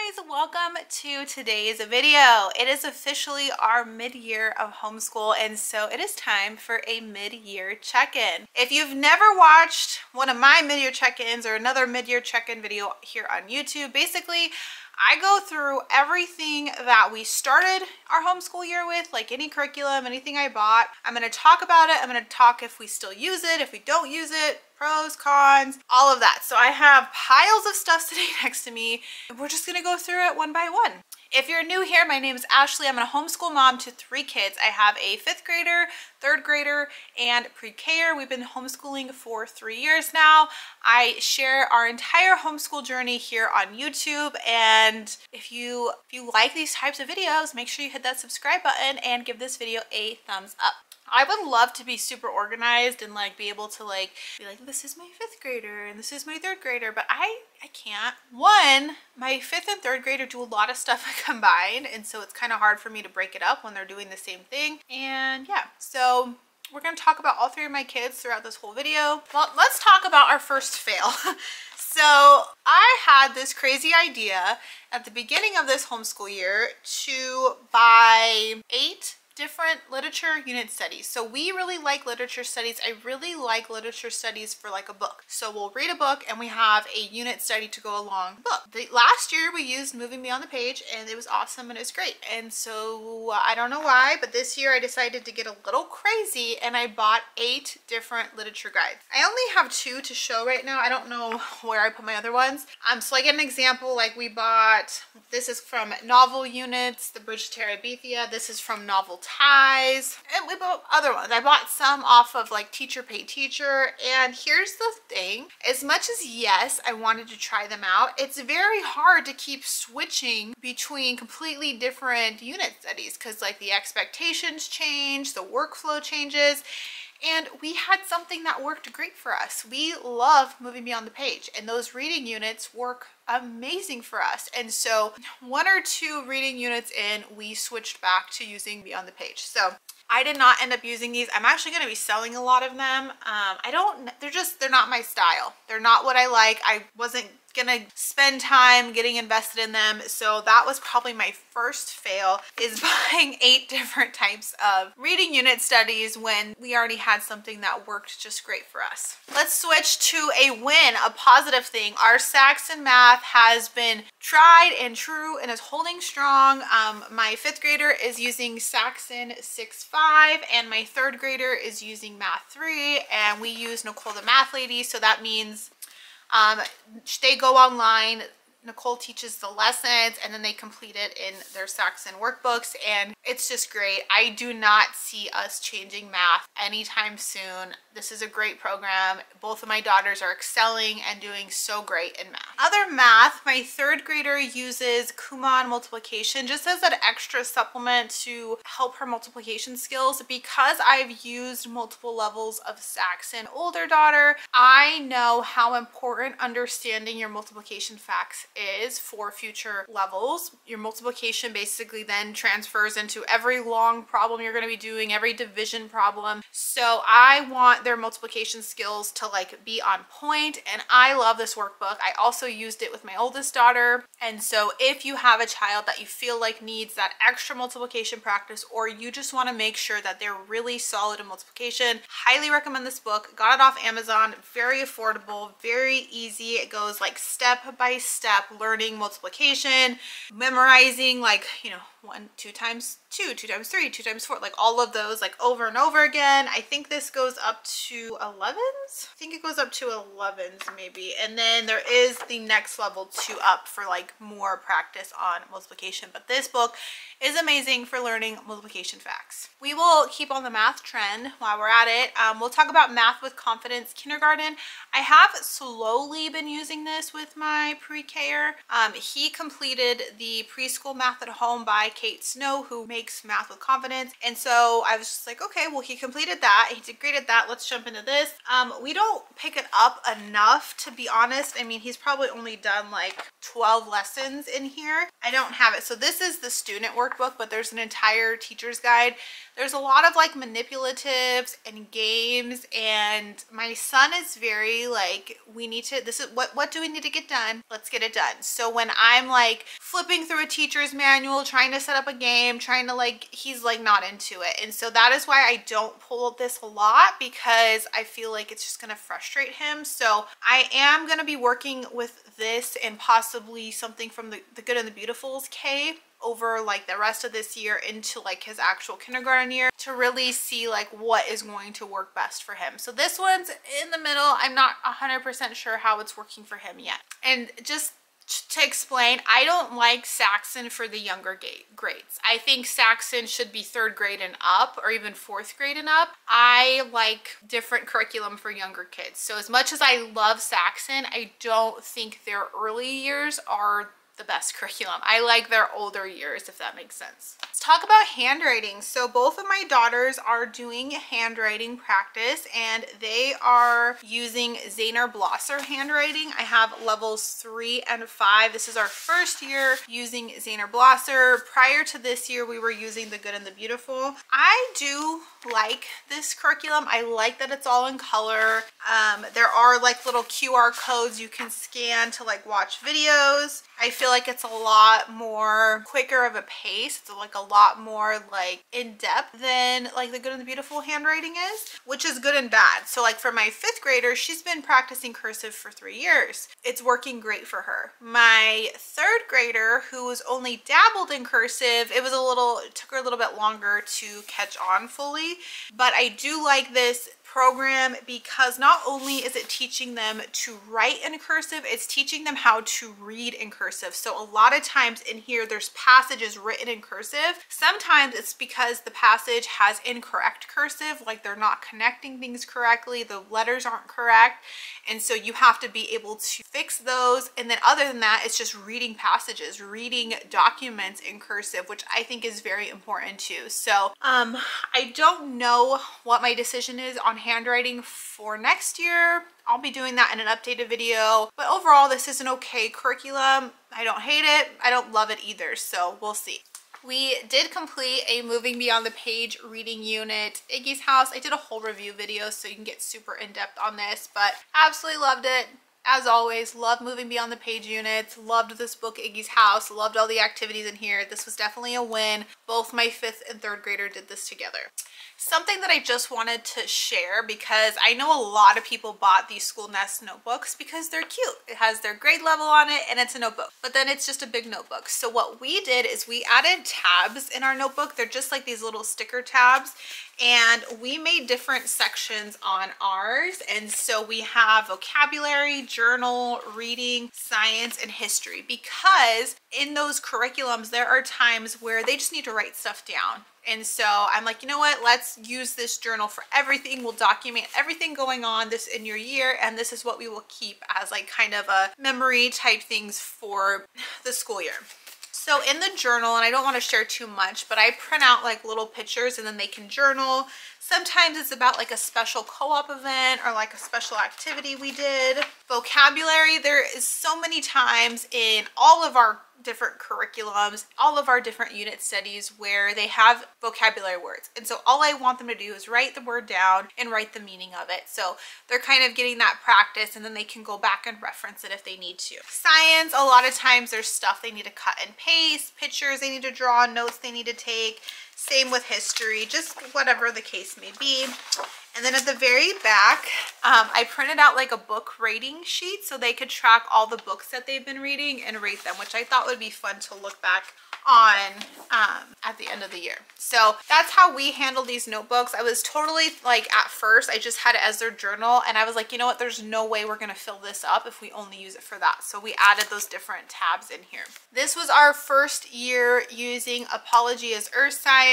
guys, welcome to today's video. It is officially our mid-year of homeschool, and so it is time for a mid-year check-in. If you've never watched one of my mid-year check-ins or another mid-year check-in video here on YouTube, basically I go through everything that we started our homeschool year with, like any curriculum, anything I bought. I'm going to talk about it. I'm going to talk if we still use it, if we don't use it, pros, cons, all of that. So I have piles of stuff sitting next to me, and we're just going to go through it one by one. If you're new here, my name is Ashley. I'm a homeschool mom to 3 kids. I have a 5th grader, 3rd grader, and pre-K-er. We've been homeschooling for 3 years now. I share our entire homeschool journey here on YouTube, and if you like these types of videos, make sure you hit that subscribe button and give this video a thumbs up. I would love to be super organized and like be able to like be like, this is my 5th grader and this is my 3rd grader, but I can't. One, my 5th and 3rd grader do a lot of stuff combined, and so it's kind of hard for me to break it up when they're doing the same thing. And yeah, so we're going to talk about all 3 of my kids throughout this whole video. Well, let's talk about our first fail. So I had this crazy idea at the beginning of this homeschool year to buy 8 different literature unit studies. So we really like literature studies. I really like literature studies for like a book. So we'll read a book and we have a unit study to go along the book. Last year we used Moving Beyond the Page and it was awesome and it was great. And so I don't know why, but this year I decided to get a little crazy and I bought 8 different literature guides. I only have 2 to show right now. I don't know where I put my other ones. So like an example, like we bought, this is from Novel Units, The Bridge to Terabithia. This is from Novel Ties, and we bought other ones. I bought some off of like Teacher Pay Teacher, and here's the thing, as much as yes, I wanted to try them out, it's very hard to keep switching between completely different unit studies because like the expectations change, the workflow changes. And we had something that worked great for us. We love Moving Beyond the Page, and those reading units work amazing for us. And so 1 or 2 reading units in, we switched back to using Beyond the Page. So I did not end up using these. I'm actually going to be selling a lot of them. They're not my style. They're not what I like. I wasn't gonna spend time getting invested in them, so that was probably my first fail, is buying 8 different types of reading unit studies when we already had something that worked just great for us. Let's switch to a win, a positive thing. Our Saxon math has been tried and true and is holding strong. My 5th grader is using Saxon 6.5 and my 3rd grader is using Math 3, and we use Nicole the Math Lady, so that means they go online, Nicole teaches the lessons, and then they complete it in their Saxon workbooks, and it's just great. I do not see us changing math anytime soon. This is a great program. Both of my daughters are excelling and doing so great in math. Other math, my 3rd grader uses Kumon multiplication just as an extra supplement to help her multiplication skills. Because I've used multiple levels of Saxon older daughter, I know how important understanding your multiplication facts is for future levels. Your multiplication basically then transfers into every long problem you're going to be doing, every division problem. So I want their multiplication skills to like be on point, and I love this workbook. I also used it with my oldest daughter, and so if you have a child that you feel like needs that extra multiplication practice, or you just want to make sure that they're really solid in multiplication, highly recommend this book. Got it off Amazon, very affordable, very easy. It goes like step by step learning multiplication, memorizing like, you know, 1, 2 times 2, 2 times 3, 2 times 4, like all of those like over and over again. I think this goes up to 11s. I think it goes up to 11s maybe, and then there is the next level 2 up for like more practice on multiplication. But this book is amazing for learning multiplication facts. We will keep on the math trend while we're at it. We'll talk about Math with Confidence Kindergarten. I have slowly been using this with my pre-K-er. He completed the preschool math at home by Kate Snow, who makes Math with Confidence, and so I was just like, okay, well, he completed that, he did great at that, let's jump into this. We don't pick it up enough, to be honest. I mean, he's probably only done like 12 lessons in here. I don't have it. So this is the student workbook, but there's an entire teacher's guide. There's a lot of like manipulatives and games, and my son is very like, we need to, this is what do we need to get done? Let's get it done. done. So when I'm like flipping through a teacher's manual, trying to set up a game, trying to like, he's like not into it. And so that is why I don't pull this a lot, because I feel like it's just gonna frustrate him. So I am gonna be working with this and possibly something from the Good and the Beautiful's K over like the rest of this year into like his actual kindergarten year to really see like what is going to work best for him. So this one's in the middle. I'm not 100% sure how it's working for him yet. And just to explain, I don't like Saxon for the younger grades. I think Saxon should be 3rd grade and up, or even 4th grade and up. I like different curriculum for younger kids. So as much as I love Saxon, I don't think their early years are the best curriculum. I like their older years, if that makes sense. Let's talk about handwriting. So both of my daughters are doing handwriting practice, and they are using Zahner Blosser handwriting. I have levels 3 and 5. This is our first year using Zahner Blosser. Prior to this year, we were using the Good and the Beautiful. I do like this curriculum. I like that it's all in color. There are like little QR codes you can scan to like watch videos. I feel like it's a lot more quicker of a pace. It's like a lot more like in depth than like the Good and the Beautiful handwriting is, which is good and bad. So like for my 5th grader, she's been practicing cursive for 3 years. It's working great for her. My 3rd grader, who was only dabbled in cursive, it took her a little bit longer to catch on fully, but I do like this program because not only is it teaching them to write in cursive, it's teaching them how to read in cursive. So a lot of times in here there's passages written in cursive. Sometimes it's because the passage has incorrect cursive, like they're not connecting things correctly, the letters aren't correct, and so you have to be able to fix those. And then other than that, it's just reading passages, reading documents in cursive, which I think is very important too. So I don't know what my decision is on handwriting for next year. I'll be doing that in an updated video, but overall this is an okay curriculum. I don't hate it, I don't love it either, so we'll see. We did complete a Moving Beyond the Page reading unit, Iggy's House. I did a whole review video so you can get super in-depth on this, but absolutely loved it. As always, love Moving Beyond the Page units, loved this book, Iggy's House, loved all the activities in here. This was definitely a win. Both my 5th and 3rd grader did this together. Something that I just wanted to share, because I know a lot of people bought these School Nest notebooks because they're cute. It has their grade level on it and it's a notebook, but then it's just a big notebook. So what we did is we added tabs in our notebook. They're just like these little sticker tabs, and we made different sections on ours. And so we have vocabulary, journal, reading, science, and history, because in those curriculums there are times where they just need to write stuff down. And so I'm like, you know what, let's use this journal for everything. We'll document everything going on this in your year, and this is what we will keep as like kind of a memory type things for the school year. So in the journal, and I don't want to share too much, but I print out like little pictures and then they can journal. Sometimes it's about like a special co-op event or like a special activity we did. Vocabulary, there is so many times in all of our different curriculums, all of our different unit studies where they have vocabulary words. And so all I want them to do is write the word down and write the meaning of it. So they're kind of getting that practice, and then they can go back and reference it if they need to. Science, a lot of times there's stuff they need to cut and paste, pictures they need to draw, notes they need to take. Same with history, just whatever the case may be. And then at the very back, I printed out like a book rating sheet so they could track all the books that they've been reading and rate them, which I thought would be fun to look back on at the end of the year. So that's how we handle these notebooks. I was totally like, at first I just had it as their journal, and I was like, you know what, there's no way we're gonna fill this up if we only use it for that. So we added those different tabs in here. This was our first year using Apology as Earth Science.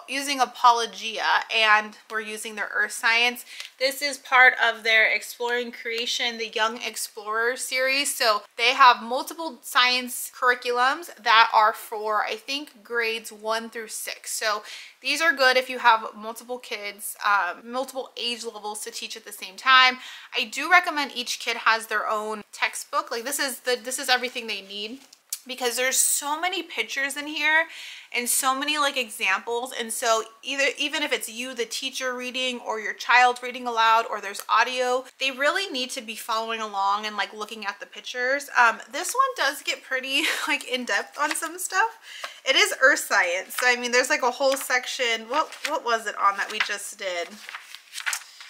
Using Apologia, and we're using their Earth Science. This is part of their Exploring Creation, the Young Explorer series. So they have multiple science curriculums that are for, I think, grades 1 through 6. So these are good if you have multiple kids, multiple age levels to teach at the same time. I do recommend each kid has their own textbook. Like this is everything they need. because there's so many pictures in here and so many like examples. And so even if it's you, the teacher, reading, or your child reading aloud, or there's audio, they really need to be following along and like looking at the pictures. This one does get pretty like in depth on some stuff. It is earth science, so I mean there's like a whole section. What was it on that we just did?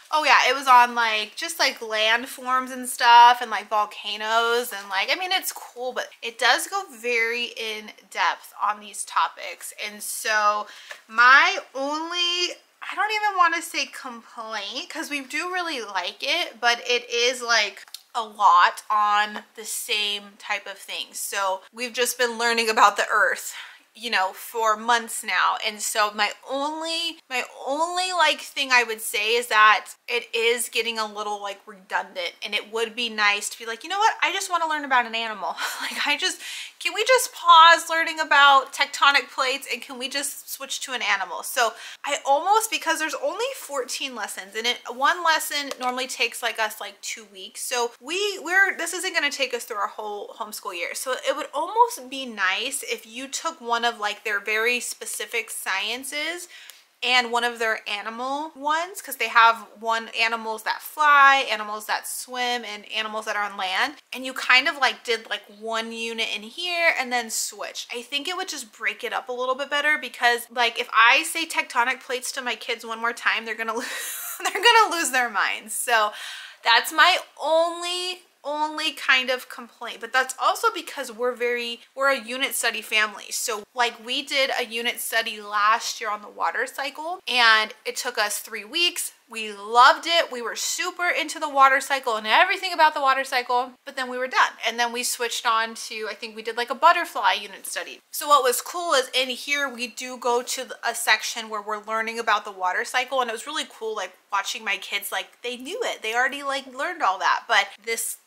Oh yeah, it was on like just like landforms and stuff, and like volcanoes, and like, I mean, it's cool, but it does go very in depth on these topics. And so my only, I don't even want to say complaint, because we do really like it, but it is like a lot on the same type of things. So we've just been learning about the earth, you know, for months now. And so my only like thing I would say is that it is getting a little like redundant, and it would be nice to be like, you know what, I just want to learn about an animal. Like, can we just pause learning about tectonic plates, and can we just switch to an animal? So I almost, because there's only 14 lessons, and one lesson normally takes like us like 2 weeks. So this isn't going to take us through our whole homeschool year. So it would almost be nice if you took one of like their very specific sciences and one of their animal ones, because they have animals that fly, animals that swim, and animals that are on land, and you kind of like did like one unit in here and then switch. I think it would just break it up a little bit better, because like if I say tectonic plates to my kids one more time, they're gonna lose their minds. So that's my only kind of complaint. But that's also because we're a unit study family. So like we did a unit study last year on the water cycle, and it took us 3 weeks. We loved it. We were super into the water cycle and everything about the water cycle, but then we were done. And then we switched on to, I think we did like a butterfly unit study. So what was cool is in here, we do go to a section where we're learning about the water cycle. And it was really cool, like watching my kids, like they knew it. They already like learned all that. But this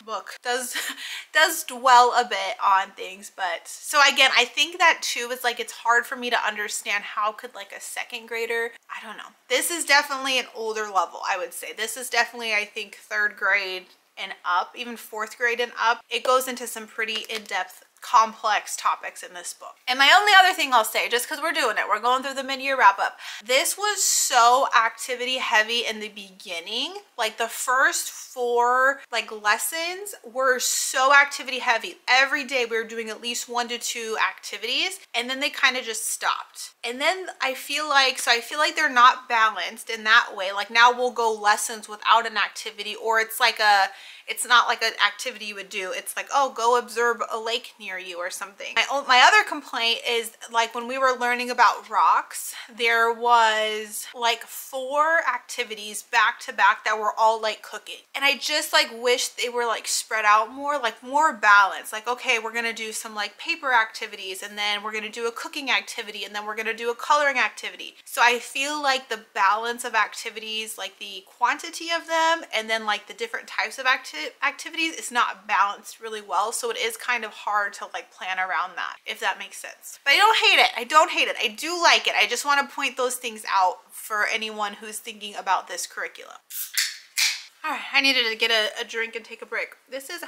book does dwell a bit on things. But so again, I think that too is like, it's hard for me to understand how could like a second grader, I don't know. This is definitely an older level, I would say. This is definitely, I think, 3rd grade and up, even 4th grade and up. It goes into some pretty in-depth, complex topics in this book. And my only other thing I'll say, just because we're doing it, we're going through the mid-year wrap-up, this was so activity heavy in the beginning. Like the first 4 like lessons were so activity heavy. Every day we were doing at least 1 to 2 activities, and then they kind of just stopped. And then I feel like they're not balanced in that way. Like now we'll go lessons without an activity, or it's not like an activity you would do. It's like, oh, go observe a lake near you or something. My other complaint is like when we were learning about rocks, there was like 4 activities back to back that were all like cooking. And I just like wish they were like spread out more, like more balanced. Like, okay, we're gonna do some like paper activities, and then we're gonna do a cooking activity, and then we're gonna do a coloring activity. So I feel like the balance of activities, like the quantity of them, and then like the different types of activities is not balanced really well. So it is kind of hard to like plan around that, if that makes sense. But I don't hate it. I don't hate it. I do like it. I just want to point those things out for anyone who's thinking about this curriculum. All right, I needed to get a drink and take a break.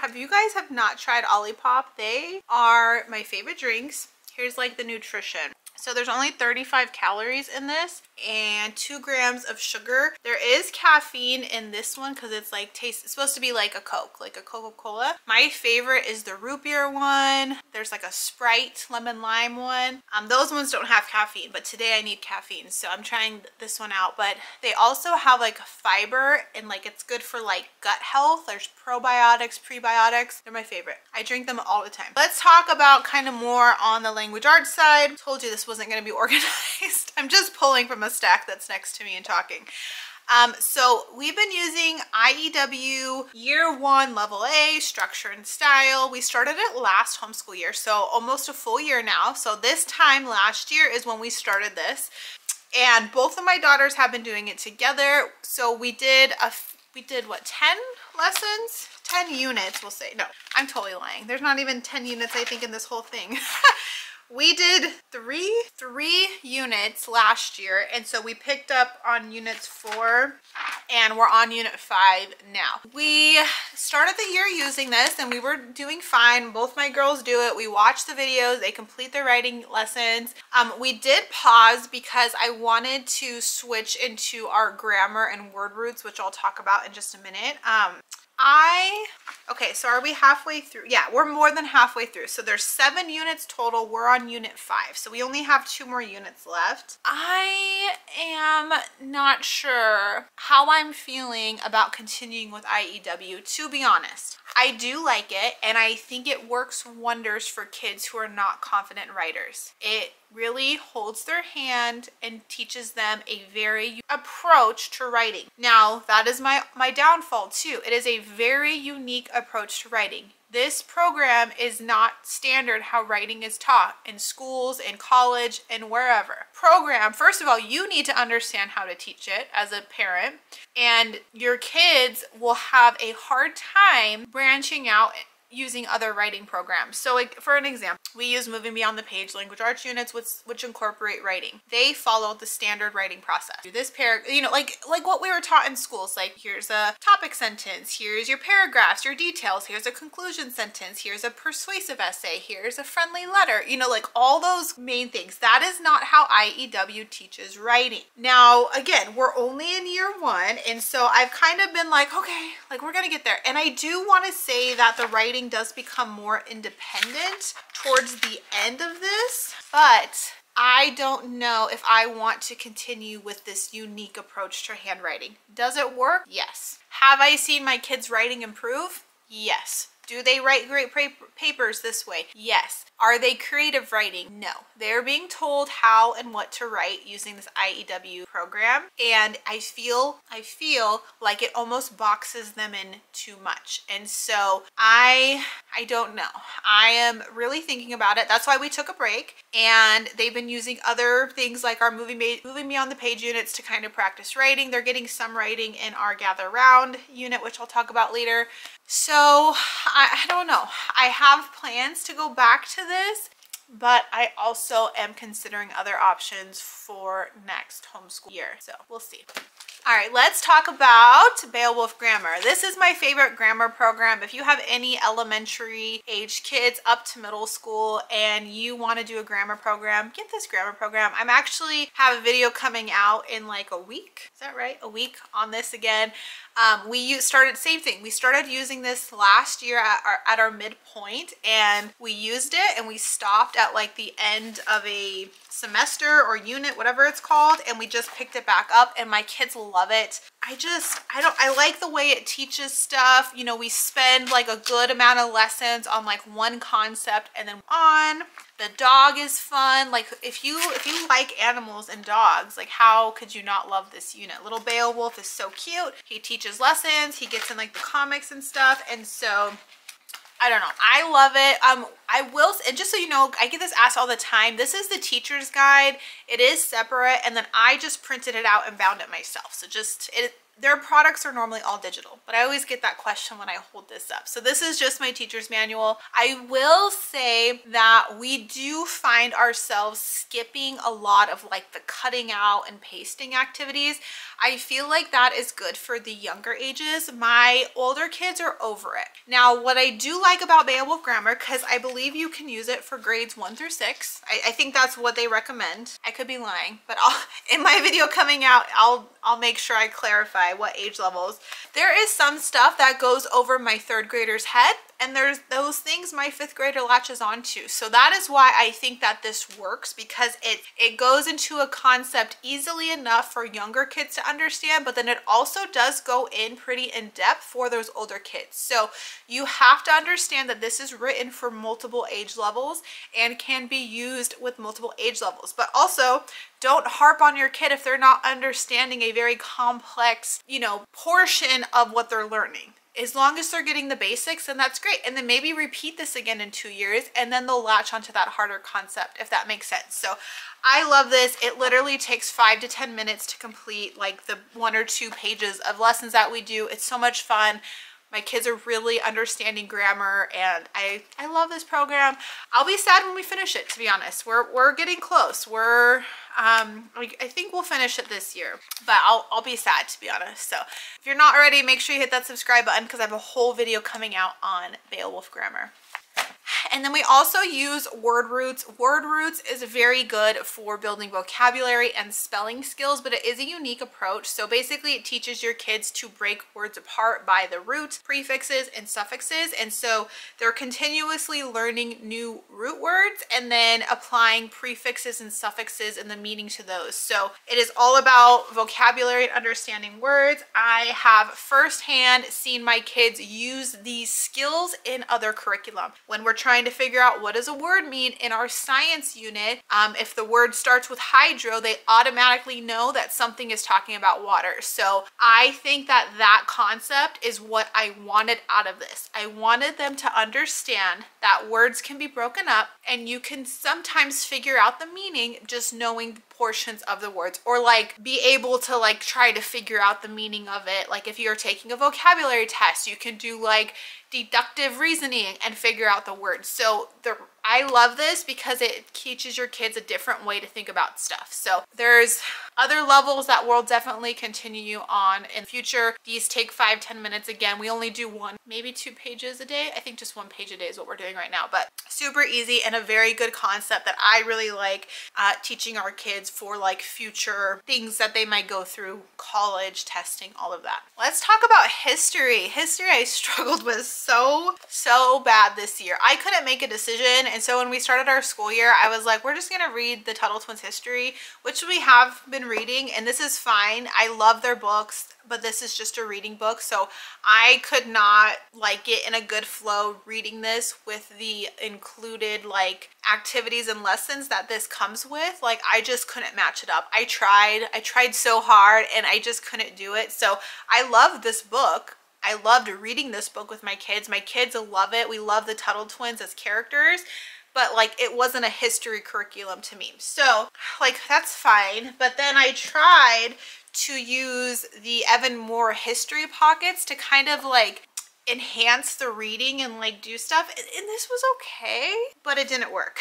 Have you guys not tried Olipop? They are my favorite drinks. Here's like the nutrition. So there's only 35 calories in this and 2 grams of sugar. There is caffeine in this one because it's like it's supposed to be like a Coke, like a Coca-Cola. My favorite is the root beer one. There's like a Sprite lemon lime one. Those ones don't have caffeine, but today I need caffeine, so I'm trying this one out. But they also have like fiber, and like it's good for like gut health. There's probiotics, prebiotics. They're my favorite. I drink them all the time. Let's talk about kind of more on the language arts side. Told you this wasn't going to be organized. I'm just pulling from a stack that's next to me and talking. So we've been using IEW Year 1 Level A, Structure and Style. We started it last homeschool year, so almost a full year now. So this time last year is when we started this, and both of my daughters have been doing it together. So we did what, 10 lessons? 10 units, we'll say. No, I'm totally lying. There's not even 10 units, I think, in this whole thing. We did three units last year, and so we picked up on units 4, and we're on unit 5 now. We started the year using this and we were doing fine. Both my girls do it. We watch the videos, they complete their writing lessons. We did pause because I wanted to switch into our grammar and word roots, which I'll talk about in just a minute. Okay, so are we halfway through? Yeah, we're more than halfway through. So there's 7 units total. We're on unit 5. So we only have 2 more units left. I am not sure how I'm feeling about continuing with IEW, to be honest. I do like it, and I think it works wonders for kids who are not confident writers. It really holds their hand and teaches them a very approach to writing. Now, that is my downfall too. It is a very unique approach to writing. This program is not standard how writing is taught in schools, in college, and wherever. Program, first of all, you need to understand how to teach it as a parent, and your kids will have a hard time branching out using other writing programs. So like for an example, we use Moving Beyond the Page language arts units which incorporate writing. They follow the standard writing process. This paragraph, you know, like what we were taught in schools, like here's a topic sentence, here's your paragraphs, your details, here's a conclusion sentence, here's a persuasive essay, here's a friendly letter, you know, like all those main things. That is not how IEW teaches writing. Now, again, we're only in year 1, and so I've kind of been like, okay, like we're gonna get there. And I do want to say that the writing does become more independent towards the end of this, but I don't know if I want to continue with this unique approach to handwriting. Does it work? Yes. Have I seen my kids' writing improve? Yes. Do they write great papers this way? Yes. Are they creative writing? No. They're being told how and what to write using this IEW program, and I feel like it almost boxes them in too much. And so I don't know. I am really thinking about it. That's why we took a break, and they've been using other things like our Moving Beyond the Page units to kind of practice writing. They're getting some writing in our Gather Round unit, which I'll talk about later. So I don't know. I have plans to go back to this, but I also am considering other options for next homeschool year. So we'll see. All right, let's talk about Beowulf Grammar. This is my favorite grammar program. If you have any elementary age kids up to middle school and you want to do a grammar program, get this grammar program. I'm actually have a video coming out in like a week. Is that right? A week on this again. We started, same thing. We started using this last year at our midpoint, and we used it and we stopped at like the end of a semester or unit, whatever it's called, and we just picked it back up, and my kids love it. I like the way it teaches stuff. You know, we spend like a good amount of lessons on like one concept, and then on. The dog is fun. Like if you like animals and dogs, like how could you not love this unit? Little Beowulf is so cute. He teaches lessons. He gets in like the comics and stuff, and so I don't know. I love it. I will, and just so you know, I get this asked all the time. This is the teacher's guide. It is separate, and then I just printed it out and bound it myself. So their products are normally all digital, but I always get that question when I hold this up. So this is just my teacher's manual. I will say that we do find ourselves skipping a lot of like the cutting out and pasting activities. I feel like that is good for the younger ages. My older kids are over it. Now, what I do like about Beowulf Grammar, because I believe you can use it for grades 1 through 6. I think that's what they recommend. I could be lying, but in my video coming out, I'll make sure I clarify what age levels. There is some stuff that goes over my 3rd grader's head, and there's those things my 5th grader latches onto. So that is why I think that this works, because it goes into a concept easily enough for younger kids to understand, but then it also does go in pretty in depth for those older kids. So you have to understand that this is written for multiple age levels and can be used with multiple age levels, but also don't harp on your kid if they're not understanding a very complex, you know, portion of what they're learning. As long as they're getting the basics, then that's great. And then maybe repeat this again in 2 years, and then they'll latch onto that harder concept, if that makes sense. So I love this. It literally takes 5 to 10 minutes to complete like the 1 or 2 pages of lessons that we do. It's so much fun. My kids are really understanding grammar, and I love this program. I'll be sad when we finish it, to be honest. We're getting close. I think we'll finish it this year, but I'll be sad, to be honest. So if you're not already, make sure you hit that subscribe button because I have a whole video coming out on Beowulf grammar. And then we also use word roots. Word roots is very good for building vocabulary and spelling skills, but it is a unique approach. So basically it teaches your kids to break words apart by the roots, prefixes, and suffixes. And so they're continuously learning new root words and then applying prefixes and suffixes and the meaning to those. So it is all about vocabulary and understanding words. I have firsthand seen my kids use these skills in other curriculum. When we're trying to figure out what does a word mean in our science unit, if the word starts with hydro, they automatically know that something is talking about water. So I think that that concept is what I wanted out of this. I wanted them to understand that words can be broken up and you can sometimes figure out the meaning just knowing portions of the words, or like be able to like try to figure out the meaning of it. Like if you're taking a vocabulary test, you can do like deductive reasoning and figure out the words. So I love this because it teaches your kids a different way to think about stuff. So there's other levels that we'll definitely continue on in future. These take 5-10 minutes. Again, we only do one, maybe 2 pages a day. I think just 1 page a day is what we're doing right now, but super easy and a very good concept that I really like teaching our kids for like future things that they might go through, college, testing, all of that. Let's talk about history. History I struggled with so bad this year. I couldn't make a decision, and so when we started our school year, I was like, we're just gonna read the Tuttle Twins history, which we have been reading, and this is fine. I love their books, but this is just a reading book, so I could not like get in a good flow reading this with the included like activities and lessons that this comes with. Like I just couldn't match it up. I tried so hard and I just couldn't do it. So I love this book. I loved reading this book with my kids. My kids love it. We love the Tuttle Twins as characters, but like it wasn't a history curriculum to me. So like that's fine. But then I tried to use the Evan Moore history pockets to kind of like enhance the reading and like do stuff, and this was okay, but it didn't work.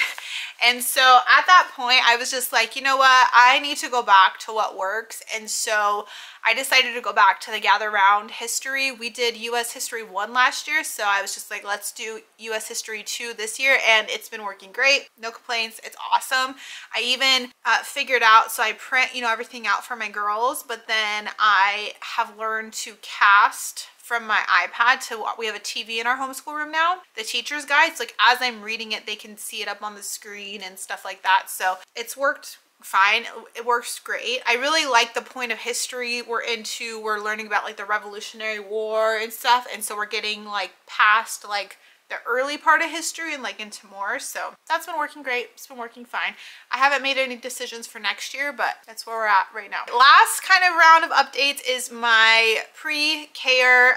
And so at that point I was just like, you know what, I need to go back to what works. And so I decided to go back to the Gather Round history. We did US History 1 last year, so I was just like, let's do US History 2 this year, and it's been working great. No complaints. It's awesome. I even figured out, so I print, you know, everything out for my girls, but then I have learned to cast from my iPad to we have a TV in our homeschool room now. The teacher's guides, like as I'm reading it, they can see it up on the screen and stuff like that. So it's worked fine. It works great. I really like the point of history we're learning about like the Revolutionary War and stuff, and so we're getting like past like the early part of history and like into more. So that's been working great. It's been working fine. I haven't made any decisions for next year, but that's where we're at right now. Last kind of round of updates is my pre-K-er.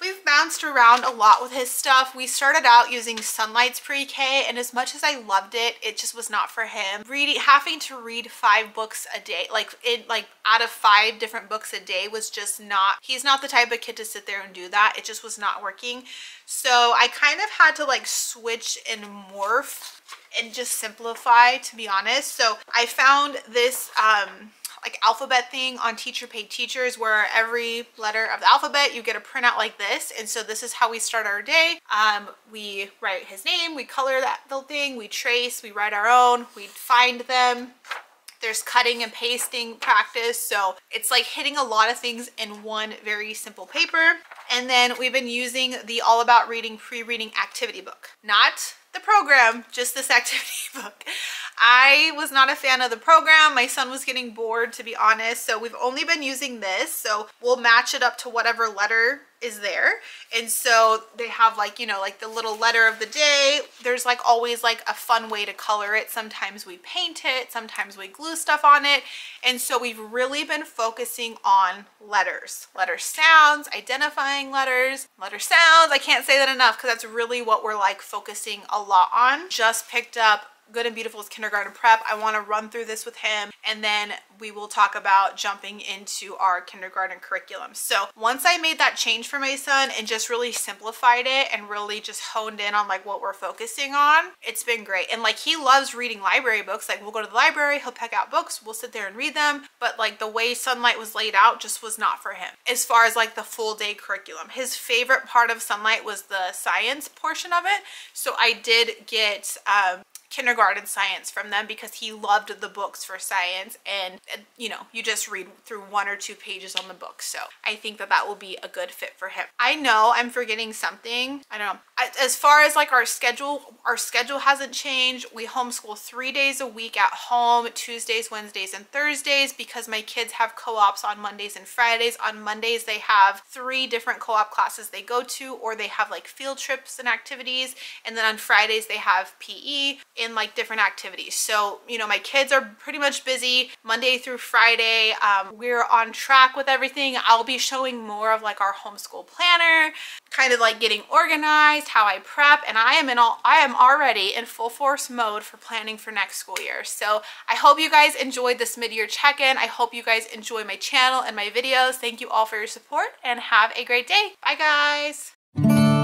We've bounced around a lot with his stuff. We started out using Sunlight's pre-K, and as much as I loved it, it just was not for him. Having to read 5 books a day, like out of 5 different books a day was just not, he's not the type of kid to sit there and do that. It just was not working. So I kind of had to like switch and morph and just simplify, to be honest. So I found this like alphabet thing on Teacher Paid Teachers, where every letter of the alphabet you get a printout like this. And so this is how we start our day. We write his name, we color that little thing, we trace, we write our own, we find them. There's cutting and pasting practice. So it's like hitting a lot of things in one very simple paper. And then we've been using the All About Reading pre-reading activity book. Not the program, just this activity book. I was not a fan of the program. My son was getting bored, to be honest. So we've only been using this. So we'll match it up to whatever letter is there. And so they have like, you know, like the little letter of the day. There's like always like a fun way to color it. Sometimes we paint it, sometimes we glue stuff on it. And so we've really been focusing on letters, letter sounds, identifying letters, letter sounds. I can't say that enough because that's really what we're like focusing a lot on. Just picked up Good and Beautiful's kindergarten prep. I want to run through this with him, and then we will talk about jumping into our kindergarten curriculum. So once I made that change for my son and just really simplified it and really just honed in on like what we're focusing on, it's been great. And like he loves reading library books. Like we'll go to the library, he'll pick out books, we'll sit there and read them, but like the way Sunlight was laid out just was not for him as far as like the full day curriculum. His favorite part of Sunlight was the science portion of it. So I did get kindergarten science from them because he loved the books for science, and you know, you just read through 1 or 2 pages on the book. So I think that that will be a good fit for him. I know I'm forgetting something. I don't know. As far as like our schedule hasn't changed. We homeschool 3 days a week at home, Tuesdays, Wednesdays, and Thursdays, because my kids have co-ops on Mondays and Fridays. On Mondays they have 3 different co-op classes they go to, or they have like field trips and activities, and then on Fridays they have PE in like different activities. So, you know, my kids are pretty much busy Monday through Friday. We're on track with everything. I'll be showing more of like our homeschool planner, kind of like getting organized, how I prep, and I am already in full force mode for planning for next school year. So I hope you guys enjoyed this mid-year check-in. I hope you guys enjoy my channel and my videos. Thank you all for your support, and have a great day. Bye guys.